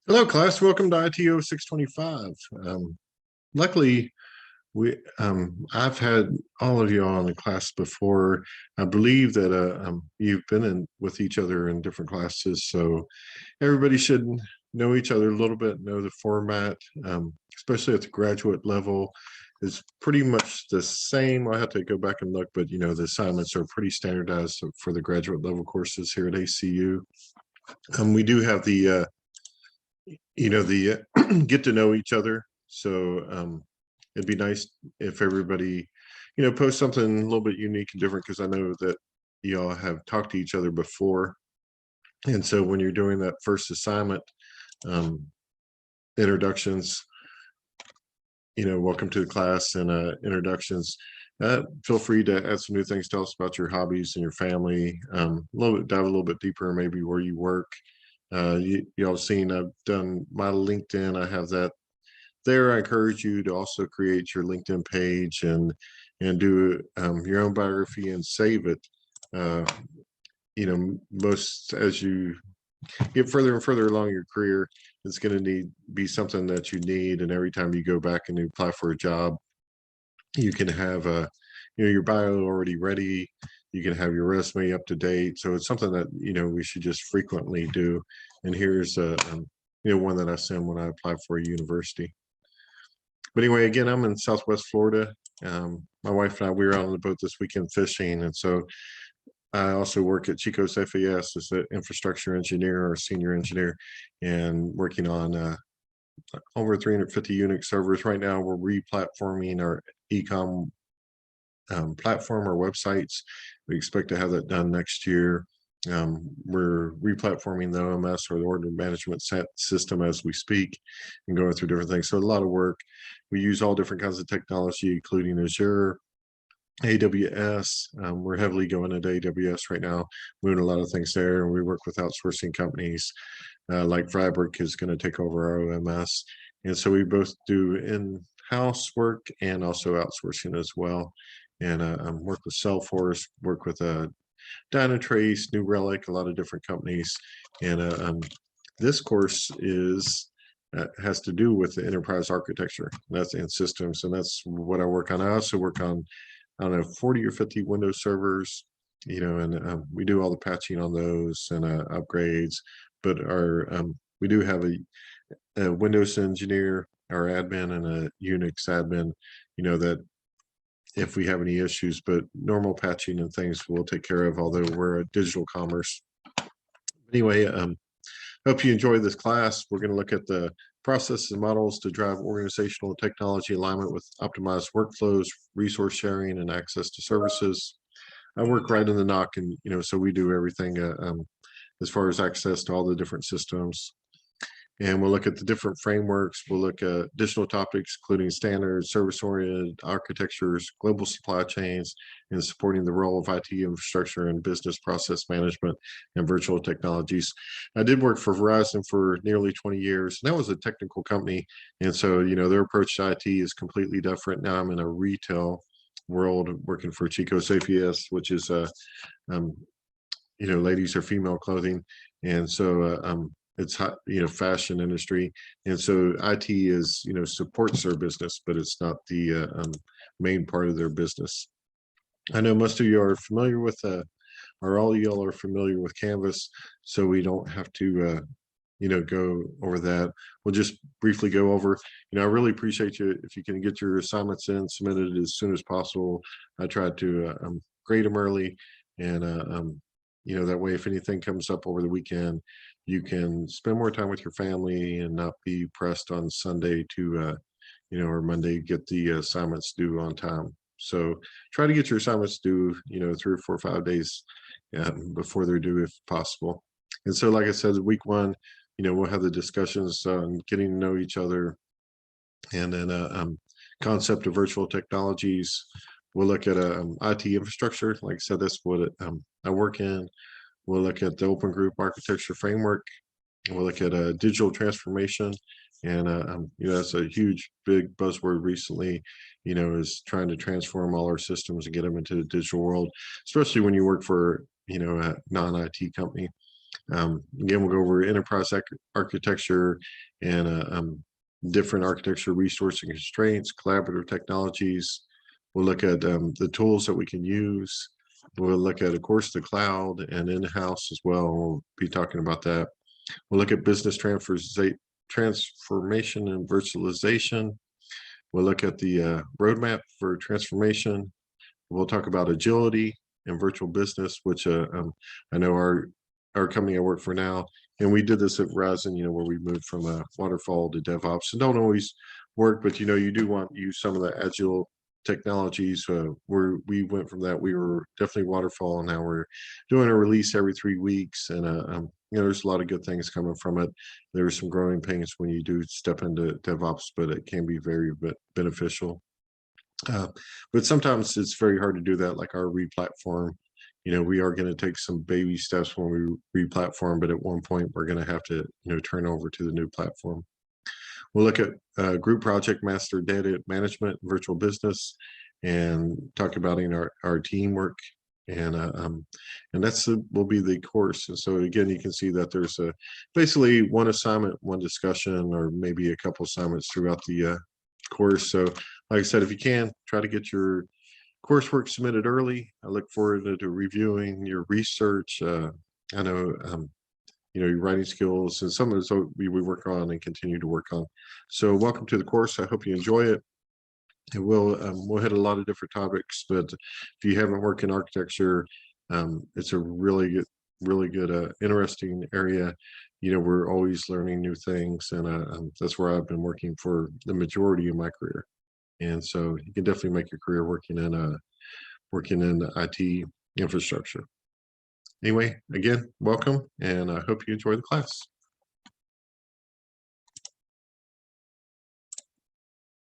Hello, class. Welcome to ITO625. Luckily, I've had all of you on the class before. I believe that you've been in with each other in different classes, so everybody should know each other a little bit, know the format, especially at the graduate level. Is pretty much the same. I have to go back and look, but the assignments are pretty standardized for the graduate level courses here at ACU. We do have the get to know each other. So it'd be nice if everybody, post something a little bit unique and different, because I know that y'all have talked to each other before. And so when you're doing that first assignment, introductions, welcome to the class and introductions, feel free to add some new things. Tell us about your hobbies and your family, dive a little bit deeper, maybe where you work. Y'all seen I've done my LinkedIn. I have that there. I encourage you to also create your LinkedIn page and do your own biography and save it. Most as you get further and further along your career, it's going to be something that you need. And every time you go back and you apply for a job, you can have your bio already ready. You can have your resume up to date. So it's something that we should just frequently do. And here's one that I send when I apply for a university. But anyway, again, I'm in Southwest Florida. My wife and I, we were out on the boat this weekend fishing, and so I also work at Chico's FAS as an infrastructure engineer or senior engineer, and working on over 350 Unix servers. Right now, we're re-platforming our e-com platform, our websites. We expect to have that done next year. We're re-platforming the OMS, or the order management system, as we speak, and going through different things. So a lot of work. We use all different kinds of technology, including Azure, AWS. We're heavily going into AWS right now, moving a lot of things there. And we work with outsourcing companies like Fabric is going to take over our OMS. And so we both do in-house work and also outsourcing as well. And work with Salesforce, work with Dynatrace, New Relic, a lot of different companies. And this course has to do with the enterprise architecture. That's in systems, and that's what I work on. I also work on, I don't know, 40 or 50 Windows servers, and we do all the patching on those and upgrades. But we do have a Windows engineer, our admin, and a Unix admin, that if we have any issues, but normal patching and things we'll take care of, although we're a digital commerce. Anyway, hope you enjoy this class. We're going to look at the processes and models to drive organizational and technology alignment with optimized workflows, resource sharing, and access to services. I work right in the NOC, and so we do everything as far as access to all the different systems. And we'll look at the different frameworks. We'll look at additional topics, including standards, service-oriented architectures, global supply chains, and supporting the role of IT infrastructure and business process management and virtual technologies. I did work for Verizon for nearly 20 years, and that was a technical company. And so, their approach to IT is completely different. Now I'm in a retail world working for Chico's FAS, which is, ladies or female clothing. And so, it's hot, fashion industry. And so IT is, supports their business, but it's not the main part of their business. I know most of you are familiar with, or all y'all are familiar with Canvas, so we don't have to, go over that. We'll just briefly go over, I really appreciate you if you can get your assignments in, submitted as soon as possible. I try to grade them early, and that way, if anything comes up over the weekend, you can spend more time with your family and not be pressed on Sunday to, or Monday, get the assignments due on time. So try to get your assignments due, 3 or 4 or 5 days before they're due, if possible. And so, like I said, week 1, we'll have the discussions on getting to know each other, and then concept of virtual technologies. We'll look at IT infrastructure. Like I said, that's what I work in. We'll look at the open group architecture framework. We'll look at digital transformation. And, that's a huge, big buzzword recently, is trying to transform all our systems and get them into the digital world, especially when you work for, a non-IT company. Again, we'll go over enterprise architecture and different architecture resource and constraints, collaborative technologies. We'll look at the tools that we can use. We'll look at, of course, the cloud and in-house as well. We'll be talking about that. We'll look at business transformation and virtualization. We'll look at the roadmap for transformation. We'll talk about agility and virtual business, which I know our company I work for now, and we did this at Verizon, where we moved from a waterfall to DevOps, and don't always work, but you do want to use some of the agile technologies. Where we went from that, we were definitely waterfall, and now we're doing a release every 3 weeks, and there's a lot of good things coming from it. There's some growing pains when you do step into DevOps, but it can be very beneficial. But sometimes it's very hard to do that, like our re-platform. We are going to take some baby steps when we re-platform, but at one point we're going to have to, turn over to the new platform. We'll look at group project master data management, virtual business, and talk about our teamwork. And that's will be the course. And so again, you can see that there's basically one assignment, one discussion, or maybe a couple assignments throughout the course. So like I said, if you can, try to get your coursework submitted early. I look forward to reviewing your research. I know your writing skills, and some of those we work on and continue to work on. So welcome to the course. I hope you enjoy it. And we'll hit a lot of different topics, but if you haven't worked in architecture, it's a really good interesting area. We're always learning new things, and that's where I've been working for the majority of my career. And so you can definitely make your career working in IT infrastructure. Anyway, again, welcome, and I hope you enjoy the class.